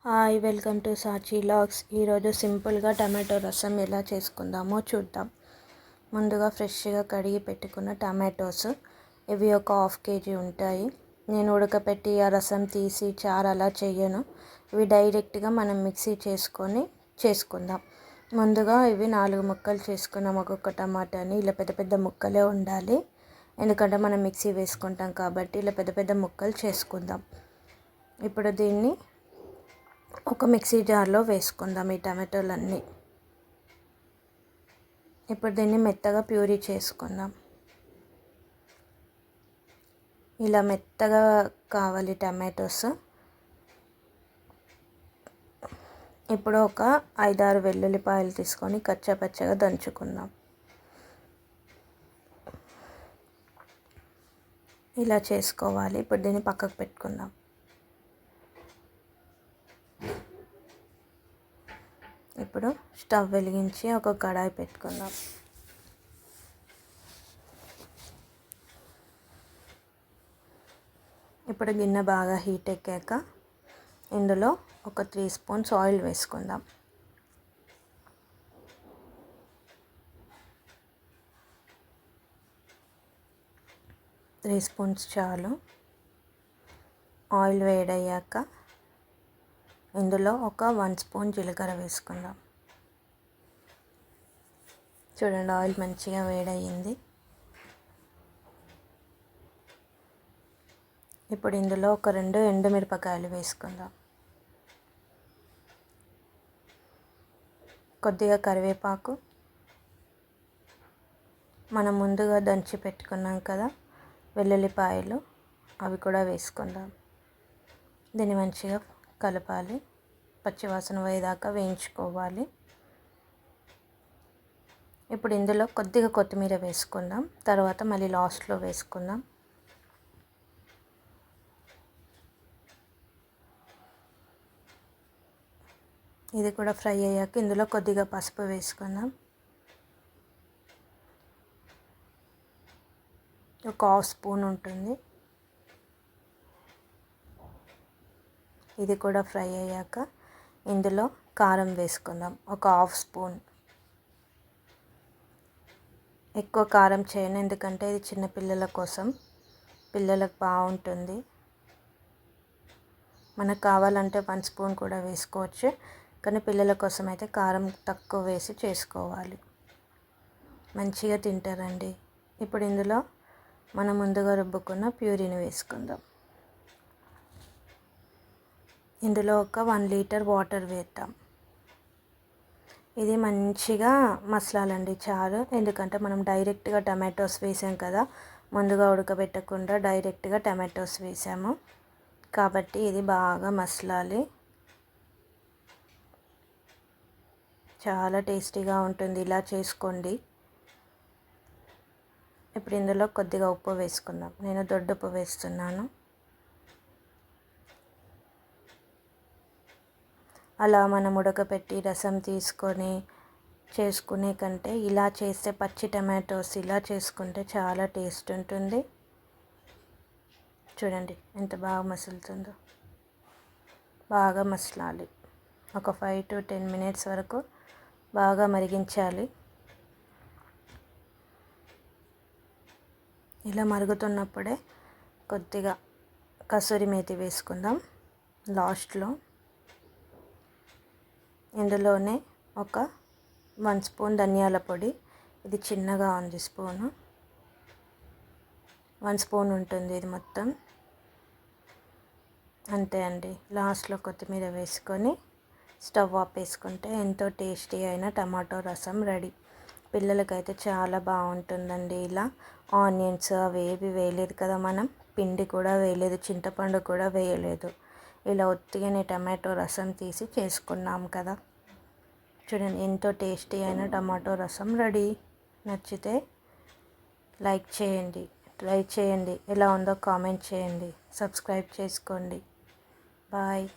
Hi, welcome to Saachi logs. ఈరోజు సింపుల్గా tomato రసం ఎలా చేసుకుందామో చూద్దాం. ముందుగా ఫ్రెష్గా కడిగి పెట్టుకున్న టమాటోస్ ఇవి ఒక హాఫ్ కేజీ ఉంటాయి. నేను ఉడకపెట్టి ఆ రసం తీసి చారు అలా చేయను. ఇవి డైరెక్ట్గా మనం మిక్సీ చేసుకుందాం. ముందుగా ఇవి 4 ముక్కలు చేసుకున్నాం. ఒక్కొక్క టమాటాని ఇలా పెద్ద పెద్ద ముక్కలే ఉండాలి, ఎందుకంటే మనం మిక్సీ వేసుకుంటాం కాబట్టి ఇలా పెద్ద పెద్ద ముక్కలు చేసుకుందాం. ఇప్పుడు దీన్ని ఒక మిక్సీ జార్లో వేసుకుందాం ఈ టమాటోలన్నీ. ఇప్పుడు దీన్ని మెత్తగా ప్యూరీ చేసుకుందాం. ఇలా మెత్తగా కావాలి టమాటోస్. ఇప్పుడు ఒక 5-6 వెల్లుల్లిపాయలు తీసుకొని కచ్చాపచ్చగా దంచుకుందాం. ఇలా చేసుకోవాలి. ఇప్పుడు దీన్ని పక్కకు పెట్టుకుందాం. ఇప్పుడు స్టవ్ వెలిగించి ఒక కడాయి పెట్టుకుందాం. ఇప్పుడు గిన్నె బాగా హీట్ ఎక్కాక ఇందులో ఒక 3 స్పూన్స్ ఆయిల్ వేసుకుందాం. త్రీ స్పూన్స్ చాలు. ఆయిల్ వేడయ్యాక ఇందులో ఒక 1 స్పూన్ జీలకర్ర వేసుకుందాం. చూడండి, ఆయిల్ మంచిగా వేడయ్యింది. ఇప్పుడు ఇందులో ఒక 2 ఎండుమిరపకాయలు వేసుకుందాం. కొద్దిగా కరివేపాకు, మనం ముందుగా దంచి పెట్టుకున్నాం కదా వెల్లుల్లిపాయలు, అవి కూడా వేసుకుందాం. దీన్ని మంచిగా కలపాలి. పచ్చివాసన పోయేదాకా వేయించుకోవాలి. ఇప్పుడు ఇందులో కొద్దిగా కొత్తిమీర వేసుకుందాం. తర్వాత మళ్ళీ లాస్ట్లో వేసుకుందాం. ఇది కూడా ఫ్రై అయ్యాక ఇందులో కొద్దిగా పసుపు వేసుకుందాం. ఒక 1/2 స్పూన్ ఉంటుంది. ఇది కూడా ఫ్రై అయ్యాక ఇందులో కారం వేసుకుందాం. ఒక 1/2 స్పూన్. ఎక్కువ కారం చేయను, ఎందుకంటే ఇది చిన్నపిల్లల కోసం, పిల్లలకు బాగుంటుంది. మనకు కావాలంటే 1 స్పూన్ కూడా వేసుకోవచ్చు, కానీ పిల్లల కోసం అయితే కారం తక్కువ వేసి చేసుకోవాలి. మంచిగా తింటారండి. ఇప్పుడు ఇందులో మనం ముందుగా రుబ్బుకున్న ప్యూరీని వేసుకుందాం. ఇందులో ఒక 1 లీటర్ వాటర్ వేద్దాం. ఇది మంచిగా మసలాలండి చారు, ఎందుకంటే మనం డైరెక్ట్గా టమాటోస్ వేసాం కదా, ముందుగా ఉడకబెట్టకుండా డైరెక్ట్గా టమాటోస్ వేసాము కాబట్టి ఇది బాగా మసలాలి. చాలా టేస్టీగా ఉంటుంది, ఇలా చేసుకోండి. ఇప్పుడు ఇందులో కొద్దిగా ఉప్పు వేసుకుందాం. నేను దొడ్డుప్పు వేస్తున్నాను. అలా మనం ఉడకపెట్టి రసం తీసుకొని చేసుకునే కంటే ఇలా చేస్తే పచ్చి టమాటోస్ ఇలా చేసుకుంటే చాలా టేస్ట్ ఉంటుంది. చూడండి ఎంత బాగా మసులుతుందో. బాగా మసలాలి. ఒక 5 to 10 మినిట్స్ వరకు బాగా మరిగించాలి. ఇలా మరుగుతున్నప్పుడే కొద్దిగా కసూరి మేతి వేసుకుందాం లాస్ట్లో. ఇందులోనే ఒక 1 స్పూన్ ధనియాల పొడి. ఇది చిన్నగా ఉంది స్పూను. 1 స్పూన్ ఉంటుంది ఇది మొత్తం. అంతే అండి. లాస్ట్లో కొత్తిమీర వేసుకొని స్టవ్ ఆపేసుకుంటే ఎంతో టేస్టీ అయిన టమాటో రసం రెడీ. పిల్లలకైతే చాలా బాగుంటుందండి. ఇలా ఆనియన్స్ అవేవి వేయలేదు కదా, మనం పిండి కూడా వేయలేదు, చింతపండు కూడా వేయలేదు. ఇలా ఒత్తిగానే టమాటో రసం తీసి చేసుకున్నాం కదా. చూడండి ఎంతో టేస్టీ అయిన టమాటో రసం రెడీ. నచ్చితే లైక్ చేయండి, ట్రై చేయండి, ఎలా ఉందో కామెంట్ చేయండి, సబ్స్క్రైబ్ చేసుకోండి. బాయ్.